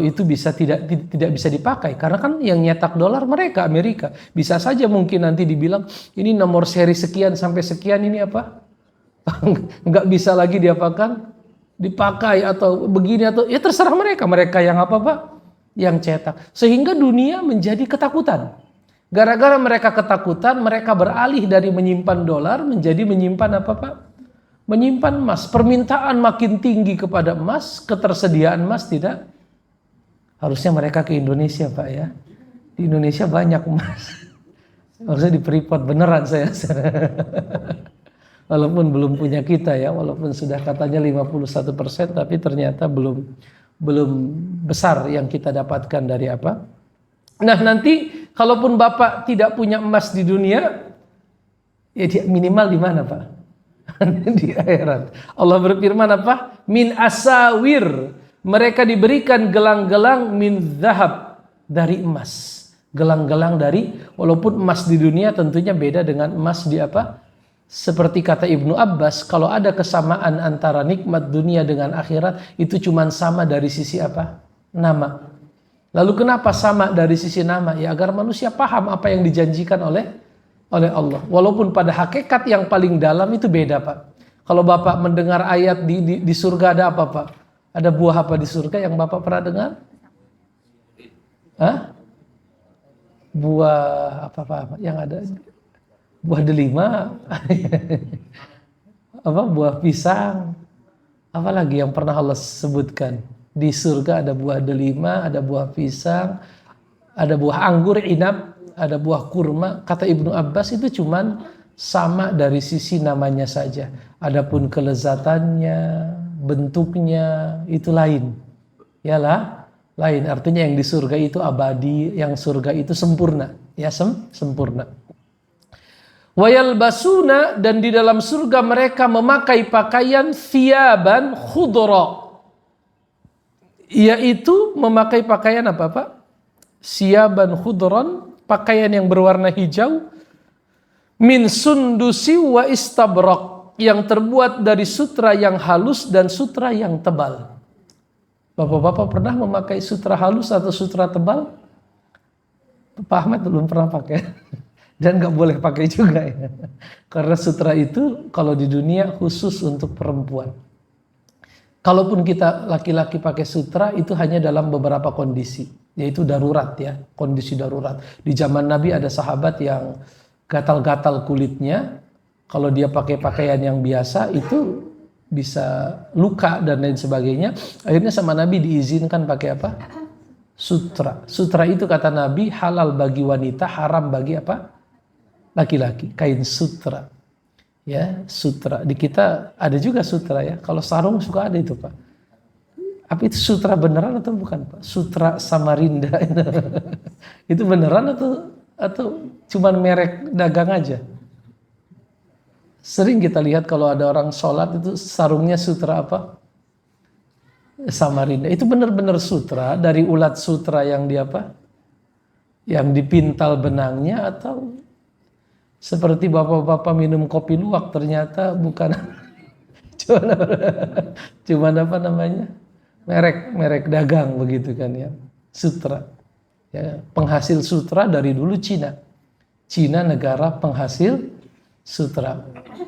itu bisa tidak bisa dipakai karena kan yang nyetak dolar mereka Amerika. Bisa saja mungkin nanti dibilang ini nomor seri sekian sampai sekian ini apa nggak bisa lagi diapakan dipakai atau begini atau ya terserah mereka yang apa Pak yang cetak, sehingga dunia menjadi ketakutan. Gara-gara mereka ketakutan, mereka beralih dari menyimpan dolar menjadi menyimpan apa Pak? Menyimpan emas. Permintaan makin tinggi kepada emas, ketersediaan emas tidak. Harusnya mereka ke Indonesia Pak ya. Di Indonesia banyak emas. Harusnya di Freeport beneran saya. Walaupun belum punya kita ya, walaupun sudah katanya 51%, tapi ternyata belum besar yang kita dapatkan dari apa. Nah nanti kalaupun Bapak tidak punya emas di dunia, ya minimal di mana Pak? Di akhirat. Allah berfirman apa? Min asawir. Mereka diberikan gelang-gelang min zahab, dari emas. Gelang-gelang dari, walaupun emas di dunia tentunya beda dengan emas di apa? Seperti kata Ibnu Abbas, kalau ada kesamaan antara nikmat dunia dengan akhirat, itu cuma sama dari sisi apa? Nama. Lalu kenapa sama dari sisi nama? Ya agar manusia paham apa yang dijanjikan oleh Allah. Walaupun pada hakikat yang paling dalam itu beda Pak. Kalau Bapak mendengar ayat di surga ada apa Pak? Ada buah apa di surga yang Bapak pernah dengar? Hah? Buah apa yang ada? Buah delima, apa buah pisang, apa lagi yang pernah Allah sebutkan di surga? Ada buah delima, ada buah pisang, ada buah anggur, inab, ada buah kurma. Kata Ibnu Abbas itu cuman sama dari sisi namanya saja. Adapun kelezatannya, bentuknya itu lain, yalah lain. Artinya yang di surga itu abadi, yang surga itu sempurna, ya sempurna. Wayal basuna, dan di dalam surga mereka memakai pakaian thiyaban khudra, yaitu memakai pakaian apa Pak? Siyaban khudran, pakaian yang berwarna hijau, min sundusi wa istabrak, yang terbuat dari sutra yang halus dan sutra yang tebal. Bapak-bapak pernah memakai sutra halus atau sutra tebal? Pak Ahmad belum pernah pakai. Dan gak boleh pakai juga ya. Karena sutra itu kalau di dunia khusus untuk perempuan. Kalaupun kita laki-laki pakai sutra itu hanya dalam beberapa kondisi. Yaitu darurat ya, kondisi darurat. Di zaman Nabi ada sahabat yang gatal-gatal kulitnya. Kalau dia pakai pakaian yang biasa itu bisa luka dan lain sebagainya. Akhirnya sama Nabi diizinkan pakai apa? Sutra. Sutra itu kata Nabi halal bagi wanita, haram bagi apa? Laki-laki. Kain sutra. Ya, sutra. Di kita ada juga sutra ya. Kalau sarung suka ada itu Pak. Apa itu sutra beneran atau bukan Pak? Sutra Samarinda. Itu beneran atau cuman merek dagang aja? Sering kita lihat kalau ada orang sholat itu sarungnya sutra apa? Samarinda. Itu benar-benar sutra dari ulat sutra yang di apa? Yang dipintal benangnya, atau seperti bapak-bapak minum kopi luwak ternyata bukan cuman apa namanya? Merek dagang begitu kan ya. Sutra. Ya, penghasil sutra dari dulu Cina. Cina negara penghasil sutra.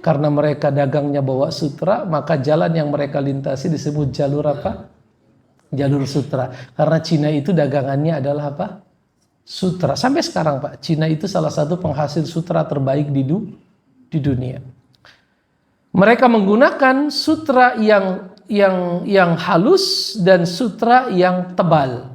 Karena mereka dagangnya bawa sutra, maka jalan yang mereka lintasi disebut jalur apa? Jalur sutra. Karena Cina itu dagangannya adalah apa? Sutra. Sampai sekarang Pak, Cina itu salah satu penghasil sutra terbaik di dunia. Mereka menggunakan sutra yang halus dan sutra yang tebal.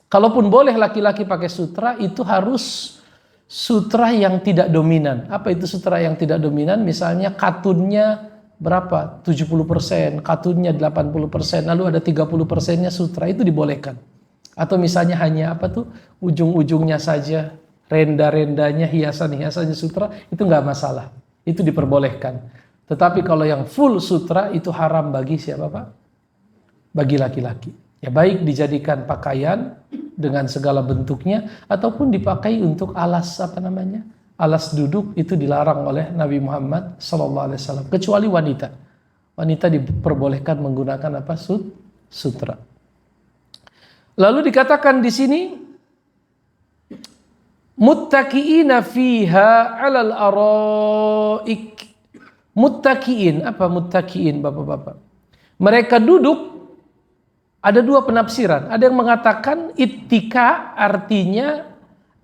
Kalaupun boleh laki-laki pakai sutra, itu harus sutra yang tidak dominan. Apa itu sutra yang tidak dominan? Misalnya katunnya berapa? 70%, katunnya 80%, lalu ada 30%-nya sutra, itu dibolehkan. Atau misalnya hanya apa tuh ujung-ujungnya saja, renda-rendanya, hiasan-hiasannya sutra, itu nggak masalah, itu diperbolehkan. Tetapi kalau yang full sutra itu haram bagi siapa Pak? Bagi laki-laki. Ya baik dijadikan pakaian dengan segala bentuknya ataupun dipakai untuk alas apa namanya? Alas duduk, itu dilarang oleh Nabi Muhammad SAW. Kecuali wanita. Wanita diperbolehkan menggunakan apa? Sutra. Lalu dikatakan di sini muttaqiina fiha 'alal araik. Muttaqiin, apa muttaqiin Bapak-bapak? Mereka duduk, ada dua penafsiran. Ada yang mengatakan ittika artinya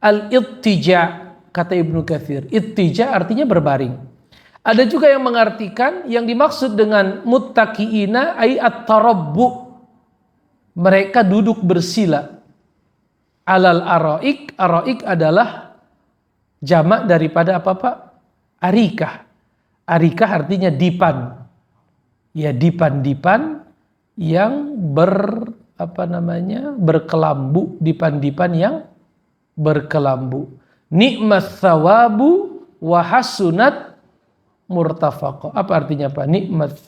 al-ittija, kata Ibnu Katsir. Ittija artinya berbaring. Ada juga yang mengartikan yang dimaksud dengan muttaqiina ay at-tarabbu. Mereka duduk bersila. Alal araik, araik adalah jamak daripada apa Pak? Arikah. Arikah artinya dipan. Ya, dipan-dipan yang berkelambu, dipan-dipan yang berkelambu. Nikmat thawabu wa hasunat murtafaqah. Apa artinya Pak?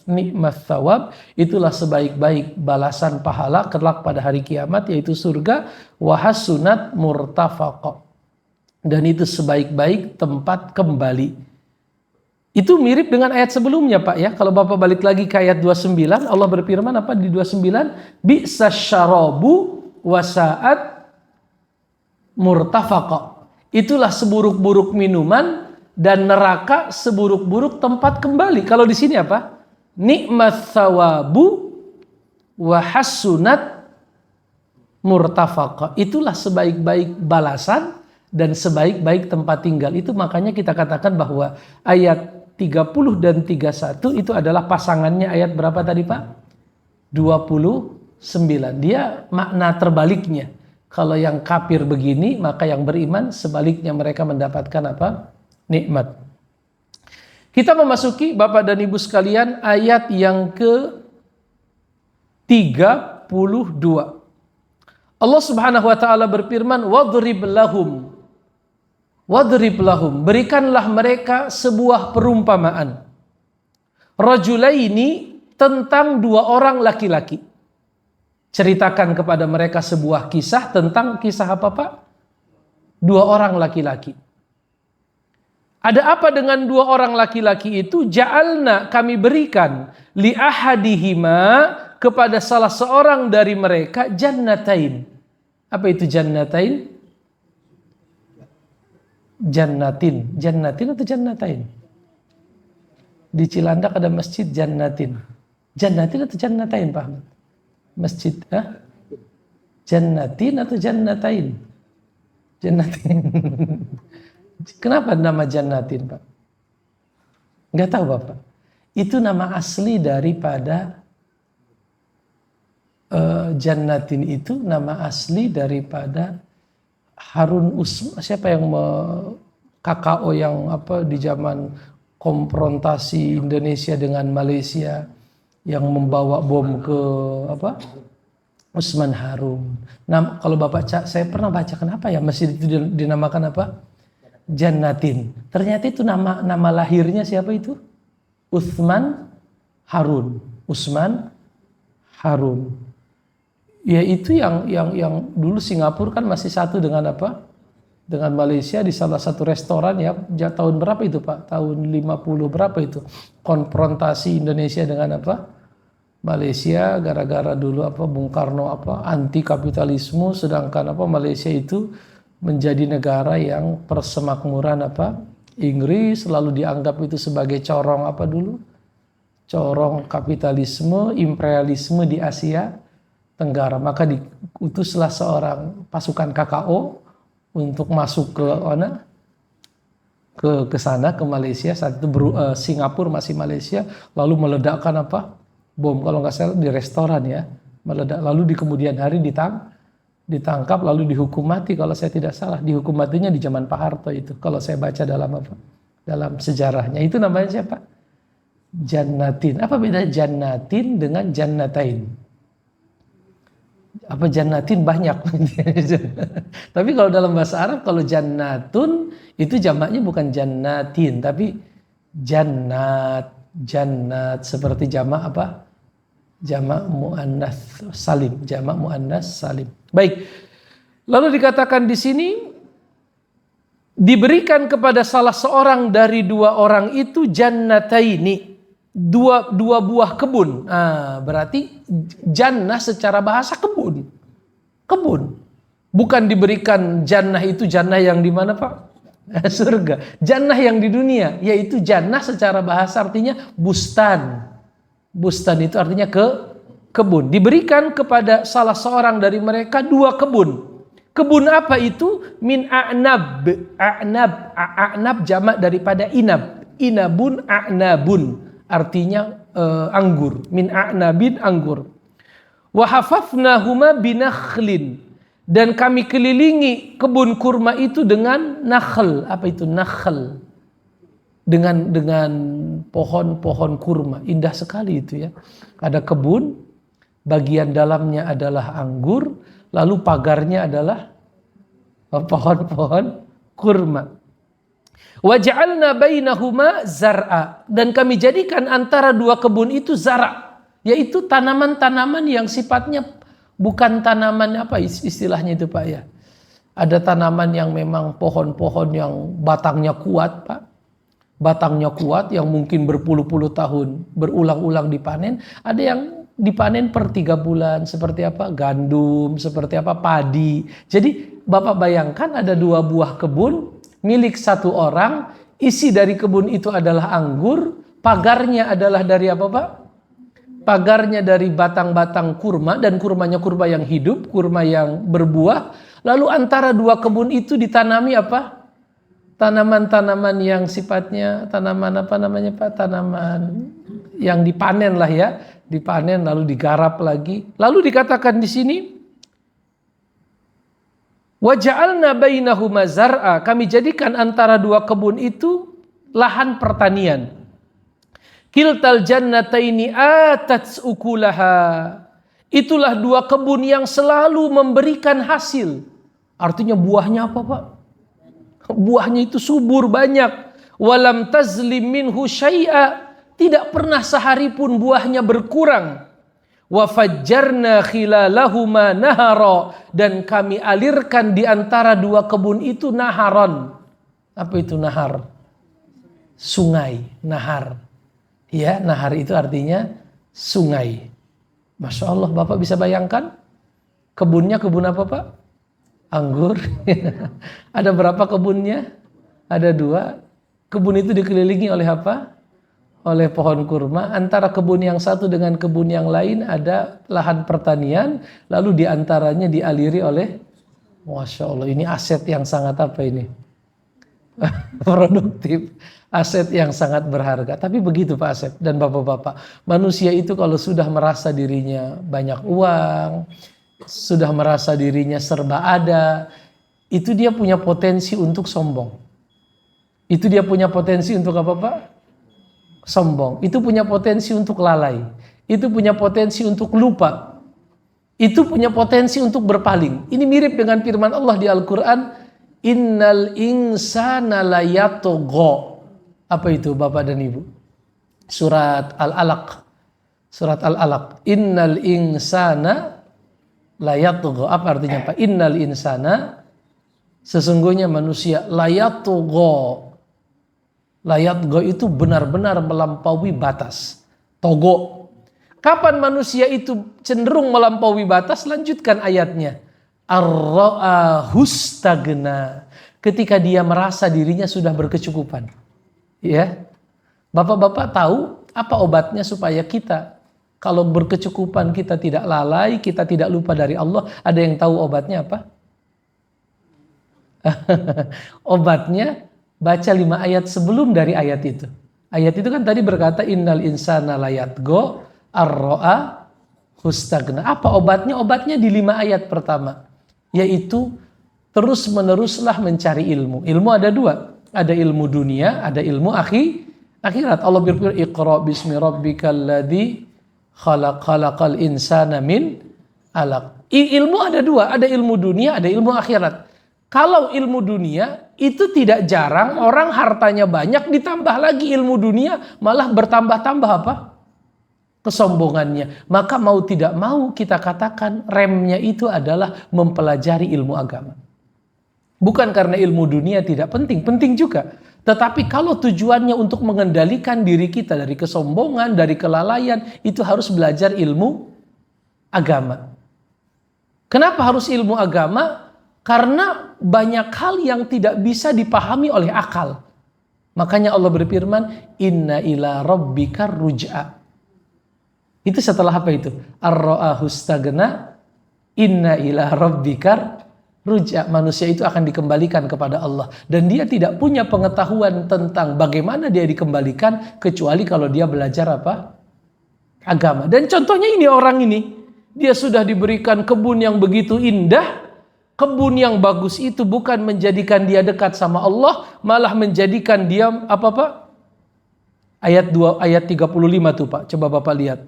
Nikmat thawab itulah sebaik-baik balasan pahala kelak pada hari kiamat, yaitu surga. Wa hasunat murtafaqah. Dan itu sebaik-baik tempat kembali. Itu mirip dengan ayat sebelumnya Pak ya. Kalau Bapak balik lagi ke ayat 29, Allah berfirman apa di 29? Bi'sasyarabu wasa'at murtafaqah. Itulah seburuk-buruk minuman dan neraka seburuk-buruk tempat kembali. Kalau di sini apa? Nikmat thawabu wa hasunat murtafaqah. Itulah sebaik-baik balasan dan sebaik-baik tempat tinggal. Itu makanya kita katakan bahwa ayat 30 dan 31 itu adalah pasangannya ayat berapa tadi Pak? 29. Dia makna terbaliknya. Kalau yang kafir begini, maka yang beriman sebaliknya mereka mendapatkan apa? Nikmat. Kita memasuki Bapak dan Ibu sekalian ayat yang ke-32. Allah Subhanahu wa taala berfirman, "Wadrib lahum." Wadrib lahum, berikanlah mereka sebuah perumpamaan. Rajulaini, tentang dua orang laki-laki. Ceritakan kepada mereka sebuah kisah tentang kisah apa Pak? Dua orang laki-laki. Ada apa dengan dua orang laki-laki itu? Ja'alna, kami berikan li ahadihima, kepada salah seorang dari mereka jannatain. Apa itu jannatain? Jannatin atau jannatain? Di Cilandak ada masjid Jannatin. Jannatin atau jannatain Pak Ahmad? Masjid, Jannatin atau jannatain? Jannatin. Kenapa nama Jannatin Pak? Nggak tahu Bapak. Itu nama asli daripada Jannatin itu nama asli daripada Harun Usman, siapa yang KKO yang di zaman konfrontasi Indonesia dengan Malaysia yang membawa bom ke Usman Harun. Nah, kalau Bapak saya pernah baca kenapa ya masjid itu dinamakan apa? Jannatin. Ternyata itu nama lahirnya siapa itu? Utsman Harun. Usman Harun. Ya itu yang dulu Singapura kan masih satu dengan apa? Dengan Malaysia di salah satu restoran ya. Tahun berapa itu Pak? Tahun 50 berapa itu? Konfrontasi Indonesia dengan apa? Malaysia gara-gara dulu Bung Karno anti kapitalisme, sedangkan Malaysia itu menjadi negara yang persemakmuran Inggris, lalu dianggap itu sebagai corong dulu? Corong kapitalisme, imperialisme di Asia Tenggara. Maka diutuslah seorang pasukan KKO untuk masuk ke sana, ke Malaysia. Saat itu Singapura masih Malaysia, lalu meledakkan bom, kalau nggak salah di restoran ya, meledak. Lalu di kemudian hari ditangkap lalu dihukum mati, kalau saya tidak salah. Dihukum matinya di zaman Pak Harto itu, kalau saya baca dalam sejarahnya. Itu namanya siapa? Jannatin. Apa beda Jannatin dengan Jannatain? Jannatin banyak. Tapi kalau dalam bahasa Arab, kalau Jannatun itu jamaknya bukan Jannatin, tapi Jannat seperti jamak jamak muannats salim, jamak muannats salim. Baik. Lalu dikatakan di sini diberikan kepada salah seorang dari dua orang itu jannataini, dua buah kebun. Berarti jannah secara bahasa kebun. Kebun. Bukan diberikan jannah itu jannah yang di mana Pak? Surga. Jannah yang di dunia, yaitu jannah secara bahasa artinya bustan. Bustan itu artinya kebun. Diberikan kepada salah seorang dari mereka 2 kebun. Kebun apa itu? Min a'nab. A'nab jamak daripada inab. Inabun a'nabun. Artinya anggur. Min a'nabin anggur. Wa hafafnahuma binakhlin. Dan kami kelilingi kebun kurma itu dengan nakhl. Apa itu nakhl? Dengan pohon-pohon kurma. Indah sekali itu ya. Ada kebun, bagian dalamnya adalah anggur, lalu pagarnya adalah pohon-pohon kurma. Wa ja'alna bainahuma zar'a. Dan kami jadikan antara 2 kebun itu zara', yaitu tanaman-tanaman yang sifatnya bukan tanaman apa istilahnya itu Pak ya. Ada tanaman yang memang pohon-pohon yang batangnya kuat Pak. Batangnya kuat yang mungkin berpuluh-puluh tahun berulang-ulang dipanen. Ada yang dipanen per 3 bulan. Seperti apa? Gandum, seperti apa? Padi. Jadi Bapak bayangkan ada 2 buah kebun milik 1 orang. Isi dari kebun itu adalah anggur. Pagarnya adalah dari apa Pak? Pagarnya dari batang-batang kurma, dan kurmanya kurma yang hidup, kurma yang berbuah. Lalu antara 2 kebun itu ditanami apa? Tanaman-tanaman yang sifatnya tanaman apa namanya Pak? Tanaman yang dipanen lah ya, dipanen lalu digarap lagi. Lalu dikatakan di sini, wa ja'alna bainahuma zar'a, kami jadikan antara 2 kebun itu lahan pertanian. Kiltal jannataini atat ukulaha. Itulah 2 kebun yang selalu memberikan hasil. Artinya buahnya apa Pak? Buahnya itu subur banyak. Walam tazlim minhu syai'a. Tidak pernah sehari pun buahnya berkurang. Wa fajjarna khilalahuma nahara. Dan kami alirkan di antara 2 kebun itu naharon. Apa itu nahar? Sungai, nahar. Ya, nahar itu artinya sungai. Masya Allah, Bapak bisa bayangkan? Kebunnya kebun apa Pak? Anggur. Ada berapa kebunnya? Ada 2. Kebun itu dikelilingi oleh apa? Oleh pohon kurma. Antara kebun yang satu dengan kebun yang lain ada lahan pertanian. Lalu diantaranya dialiri oleh, Masya Allah, ini aset yang sangat apa ini? Produktif. Aset yang sangat berharga. Tapi begitu Pak Asep dan Bapak-bapak. Manusia itu kalau sudah merasa dirinya banyak uang, sudah merasa dirinya serba ada, itu dia punya potensi untuk sombong. Itu dia punya potensi untuk apa Pak? Sombong. Itu punya potensi untuk lalai. Itu punya potensi untuk lupa. Itu punya potensi untuk berpaling. Ini mirip dengan firman Allah di Al-Quran. Innal insana layatogho. Apa itu Bapak dan Ibu? Surat Al-Alaq. Surat Al-Alaq. Innal insana layatugha. Apa artinya Pak? Innal insana, sesungguhnya manusia, layatugha. Layatugha itu benar-benar melampaui batas. Togo. Kapan manusia itu cenderung melampaui batas? Lanjutkan ayatnya. Ar-ra'ahustagna. Ketika dia merasa dirinya sudah berkecukupan. Ya, Bapak-bapak tahu apa obatnya supaya kita kalau berkecukupan kita tidak lalai, kita tidak lupa dari Allah? Ada yang tahu obatnya apa? Obatnya baca 5 ayat sebelum dari ayat itu. Ayat itu kan tadi berkata innal insana layatgo ar-ro'a hustagna. Apa obatnya? Obatnya di 5 ayat pertama, yaitu terus meneruslah mencari ilmu. Ilmu ada 2. Ada ilmu dunia, ada ilmu akhirat. Allah berfirman, Iqra bismi rabbikal ladzi khalaqal insana min 'alaq. Ilmu ada 2, ada ilmu dunia, ada ilmu akhirat. Kalau ilmu dunia itu tidak jarang orang hartanya banyak ditambah lagi ilmu dunia malah bertambah-tambah apa? Kesombongannya. Maka mau tidak mau kita katakan remnya itu adalah mempelajari ilmu agama. Bukan karena ilmu dunia tidak penting, penting juga. Tetapi kalau tujuannya untuk mengendalikan diri kita dari kesombongan, dari kelalaian, itu harus belajar ilmu agama. Kenapa harus ilmu agama? Karena banyak hal yang tidak bisa dipahami oleh akal. Makanya Allah berfirman, inna ila rabbika ruj'a. Itu setelah apa itu? Ar-ra'ahu stagna, inna ila rabbika ruj'a. Manusia itu akan dikembalikan kepada Allah. Dan dia tidak punya pengetahuan tentang bagaimana dia dikembalikan, kecuali kalau dia belajar apa? Agama. Dan contohnya ini orang ini. Dia sudah diberikan kebun yang begitu indah. Kebun yang bagus itu bukan menjadikan dia dekat sama Allah, malah menjadikan dia apa Pak? Ayat 35 tuh Pak. Coba Bapak lihat.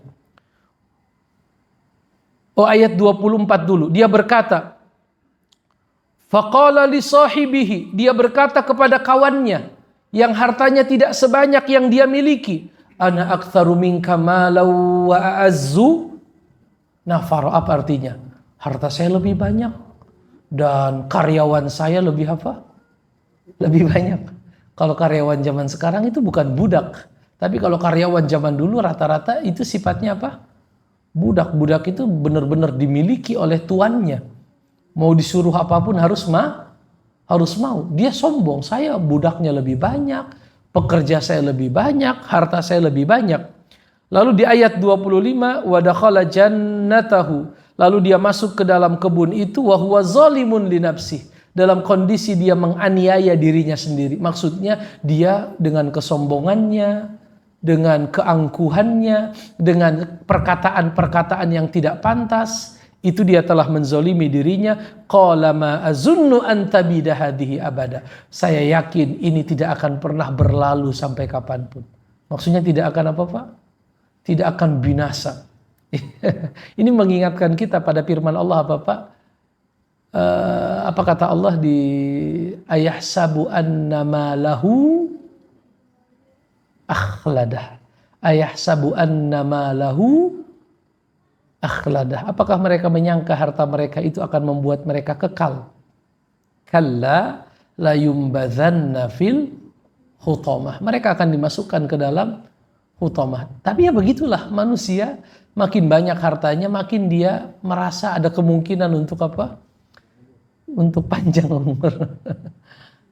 Oh, ayat 24 dulu. Dia berkata, faqala li sahibihi, dia berkata kepada kawannya yang hartanya tidak sebanyak yang dia miliki, ana aktsaru minka malau wa a'azzu nafar. Apa artinya? Harta saya lebih banyak dan karyawan saya lebih apa? Lebih banyak. Kalau karyawan zaman sekarang itu bukan budak, tapi kalau karyawan zaman dulu rata-rata itu sifatnya apa? Budak. Budak itu benar-benar dimiliki oleh tuannya. Mau disuruh apapun harus mau. Dia sombong, saya budaknya lebih banyak, pekerja saya lebih banyak, harta saya lebih banyak. Lalu di ayat 25, wa dakhala jannatahu, lalu dia masuk ke dalam kebun itu, wa huwa zalimun li nafsihi, dalam kondisi dia menganiaya dirinya sendiri. Maksudnya dia dengan kesombongannya, dengan keangkuhannya, dengan perkataan-perkataan yang tidak pantas, itu dia telah menzolimi dirinya. Qala ma azunnu an tabida hadhihi abada. Saya yakin ini tidak akan pernah berlalu sampai kapanpun. Maksudnya tidak akan apa Pak? Tidak akan binasa. Ini mengingatkan kita pada firman Allah apa Pak? Apa kata Allah di ayahsabu annama lahu akhladah. Ayahsabu annama lahu akhladah. Apakah mereka menyangka harta mereka itu akan membuat mereka kekal? Kalla la yumbadzanna fil hutamah. Mereka akan dimasukkan ke dalam hutamah. Tapi ya begitulah manusia, makin banyak hartanya, makin dia merasa ada kemungkinan untuk apa? Untuk panjang umur.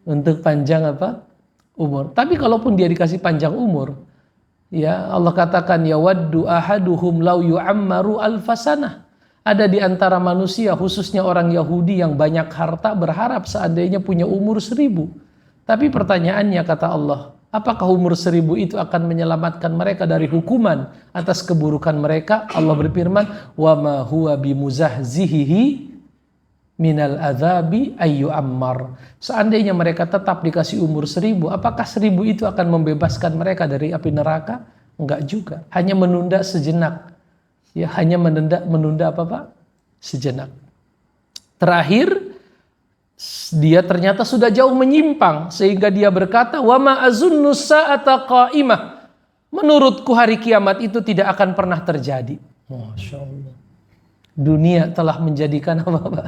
Untuk panjang apa? Umur. Tapi kalaupun dia dikasih panjang umur, ya Allah katakan ya waddu ahaduhum law yu'ammaru alfasanah. Ada di antara manusia, khususnya orang Yahudi yang banyak harta, berharap seandainya punya umur 1000. Tapi pertanyaannya kata Allah, apakah umur 1000 itu akan menyelamatkan mereka dari hukuman atas keburukan mereka? Allah berfirman, wa ma huwa bimuzahzihihi minal adzabi ayyu ammar. Seandainya mereka tetap dikasih umur 1000, apakah 1000 itu akan membebaskan mereka dari api neraka? Enggak juga. Hanya menunda sejenak. Ya, hanya menunda apa Pak? Sejenak. Terakhir, dia ternyata sudah jauh menyimpang sehingga dia berkata, wa ma azunnu sa'ata qa'imah. Menurutku hari kiamat itu tidak akan pernah terjadi. Masya Allah. Dunia telah menjadikan apa Pak?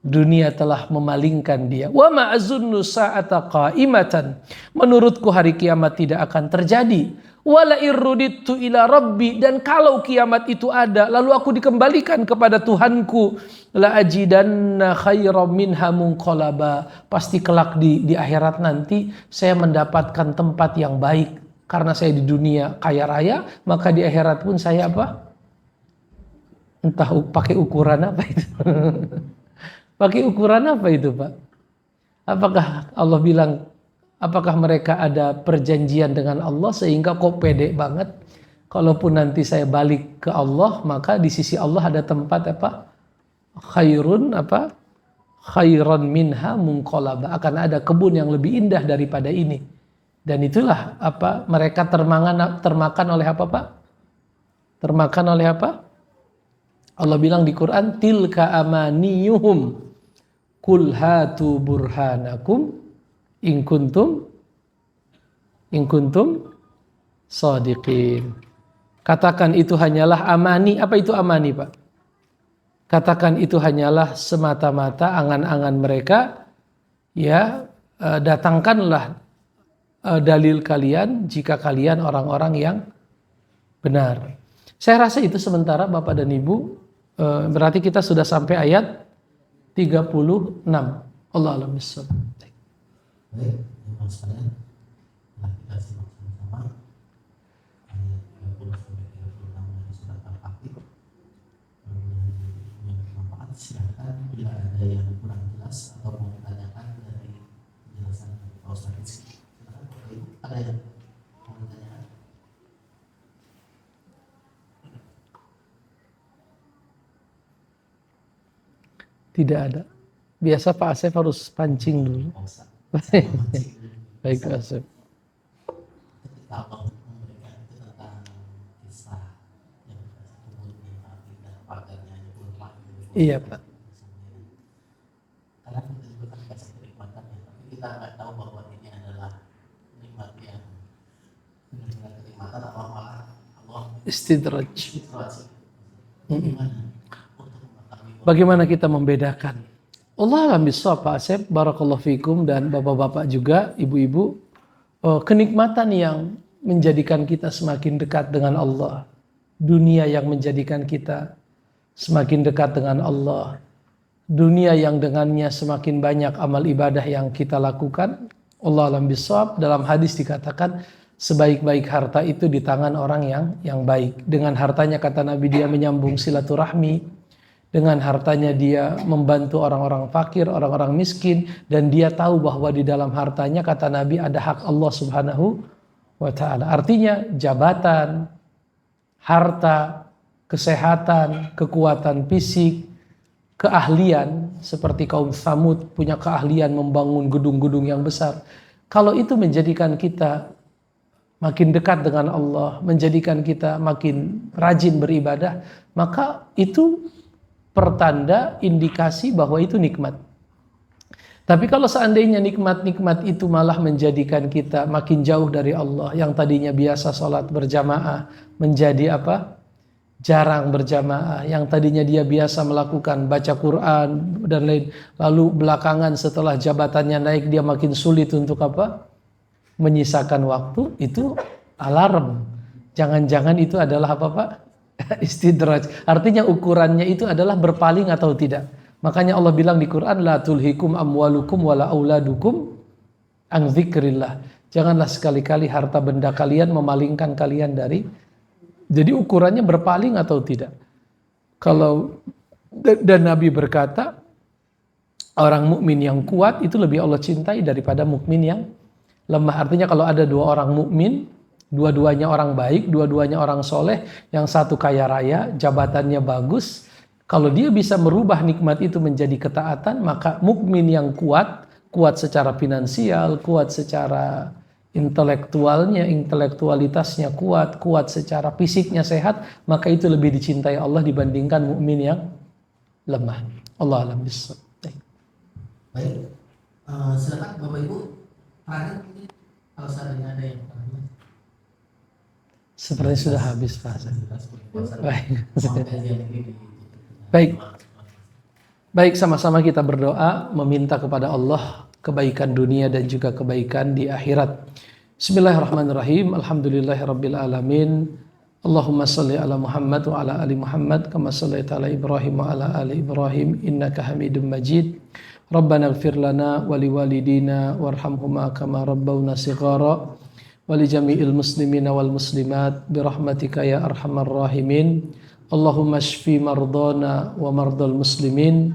Dunia telah memalingkan dia. Wa ma azunnu sa'ata qa'imatan. Menurutku hari kiamat tidak akan terjadi. Wala irruditu ila rabbi, dan kalau kiamat itu ada lalu aku dikembalikan kepada Tuhanku, la ajidanna khairam minha munqalaba. Pasti kelak di akhirat nanti saya mendapatkan tempat yang baik. Karena saya di dunia kaya raya, maka di akhirat pun saya apa? Entah pakai ukuran apa itu. Pakai ukuran apa itu Pak? Apakah Allah bilang, apakah mereka ada perjanjian dengan Allah sehingga kok pede banget? Kalaupun nanti saya balik ke Allah, maka di sisi Allah ada tempat apa? Khairun apa? Khairan minha munqalaba. Akan ada kebun yang lebih indah daripada ini. Dan itulah apa? Mereka termakan oleh apa Pak? Termakan oleh apa? Allah bilang di Quran, tilka amaniyuhum kul hatu burhanakum in kuntum shadiqin. Katakan itu hanyalah amani. Apa itu amani Pak? Katakan itu hanyalah semata-mata angan-angan mereka. Ya, datangkanlah dalil kalian jika kalian orang-orang yang benar. Saya rasa itu sementara Bapak dan Ibu. Berarti kita sudah sampai ayat 36. Allah a'lam bishawab. Baik, teman sekalian, kita simak sama-sama ayat 30 sampai 36 dari surat Al-Fatih. Yang bermanfaat, silakan bila ada yang kurang jelas atau mau ditanyakan dari penjelasan Pak Ustaz Rizky. Silakan Bapak Ibu, ada yang mau ditanyakan? Tidak ada. Biasa Pak Asep harus pancing dulu. Baik Pak Asep. Ketika Allah memberikan itu tentang kisah yang kemudian dan pagarnya itu Iya Pak. karena kita juga kan kasih kenikmatan ya, tapi kita nggak tahu bahwa ini adalah nikmat yang benar-benar kenikmatan atau malah Allah Istidraj. situasi. Bagaimana untuk mengetahui Bagaimana kita membedakan? Allah alam bishawab Pak Asep, barakallahu fikum, dan bapak-bapak juga, ibu-ibu, kenikmatan yang menjadikan kita semakin dekat dengan Allah, dunia yang menjadikan kita semakin dekat dengan Allah, dunia yang dengannya semakin banyak amal ibadah yang kita lakukan. Allah alam bishawab, dalam hadis dikatakan sebaik-baik harta itu di tangan orang yang baik. Dengan hartanya, kata Nabi, dia menyambung silaturahmi. Dengan hartanya dia membantu orang-orang fakir, orang-orang miskin, dan dia tahu bahwa di dalam hartanya, kata Nabi, ada hak Allah Subhanahu wa ta'ala. Artinya jabatan, harta, kesehatan, kekuatan fisik, keahlian, seperti kaum Tsamud punya keahlian membangun gedung-gedung yang besar. Kalau itu menjadikan kita makin dekat dengan Allah, menjadikan kita makin rajin beribadah, maka itu pertanda indikasi bahwa itu nikmat. Tapi kalau seandainya nikmat-nikmat itu malah menjadikan kita makin jauh dari Allah, yang tadinya biasa sholat berjamaah menjadi apa? Jarang berjamaah. Yang tadinya dia biasa melakukan baca Quran dan lain, lalu belakangan setelah jabatannya naik dia makin sulit untuk apa? Menyisakan waktu. Itu alarm. Jangan-jangan itu adalah apa Pak? Istidraj. Artinya ukurannya itu adalah berpaling atau tidak. Makanya Allah bilang di Quran, la tulhikum amwalukum wala auladukum an dzikrillah. Janganlah sekali-kali harta benda kalian memalingkan kalian dari. Jadi ukurannya berpaling atau tidak. Kalau dan Nabi berkata, orang mukmin yang kuat itu lebih Allah cintai daripada mukmin yang lemah. Artinya kalau ada dua orang mukmin, dua-duanya orang baik, dua-duanya orang soleh, yang satu kaya raya, jabatannya bagus. Kalau dia bisa merubah nikmat itu menjadi ketaatan, maka mukmin yang kuat, kuat secara finansial, kuat secara intelektualnya, intelektualitasnya kuat, kuat secara fisiknya sehat, maka itu lebih dicintai Allah dibandingkan mukmin yang lemah. Allah alam bishawab. Baik, silakan Bapak Ibu. Terakhir mungkin kalau seandainya ada yang Seperti sudah habis Pak. Baik. Baik. Baik, sama-sama kita berdoa meminta kepada Allah kebaikan dunia dan juga kebaikan di akhirat. Bismillahirrahmanirrahim. Alhamdulillahirabbil alamin. Allahumma shalli ala Muhammad wa ala ali Muhammad kama shallaita ala Ibrahim wa ala ali Ibrahim innaka Hamidum Majid. Rabbana ighfir lana wa liwalidina warhamhuma kama rabbawna shighara. Wali jami'il muslimina wal muslimat birahmatika ya arhamar rahimin. Allahumma shfi mardana wa mardal muslimin.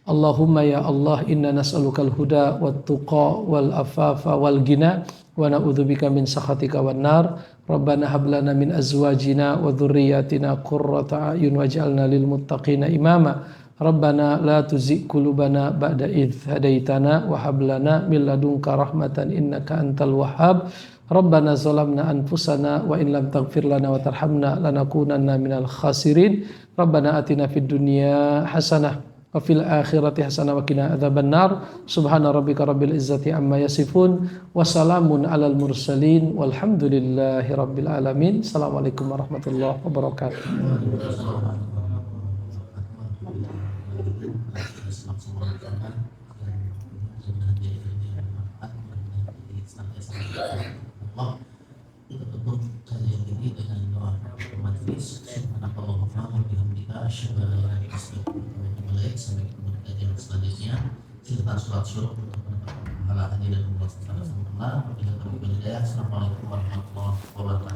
Allahumma ya Allah inna nas'alukal huda wat tuqa wal afafa wal ghina wa na'udzubika min sakhatika wan nar. Rabbana hab lana min azwajina wa dhurriyyatina qurrata a'yun waj'alna lil muttaqina imama. Rabbana la tuzigh qulubana ba'da idh hadaitana wa hab lana min ladunka rahmatan innaka antal wahhab. Rabbana zalamna anfusana wa in lam taghfir lana wa tarhamna lanakunanna minal khasirin. Rabbana atina fid dunya hasanah wa fil akhirati hasanah wa qina adzabannar. Subhana rabbika rabbil izzati amma yasifun wa salamun alal mursalin walhamdulillahi rabbil alamin. Assalamualaikum warahmatullahi wabarakatuh. Kita tutup kajian ini dengan doa majelis. Subhanallah wa bihamdika asyhadu an la ilaha mengerjakan sholat syuruk untuk mendapatkan pahala haji dan umrah secara sempurna. Wabillahi taufiq wal hidayah. Assalamualaikum warahmatullahi wabarakatuh.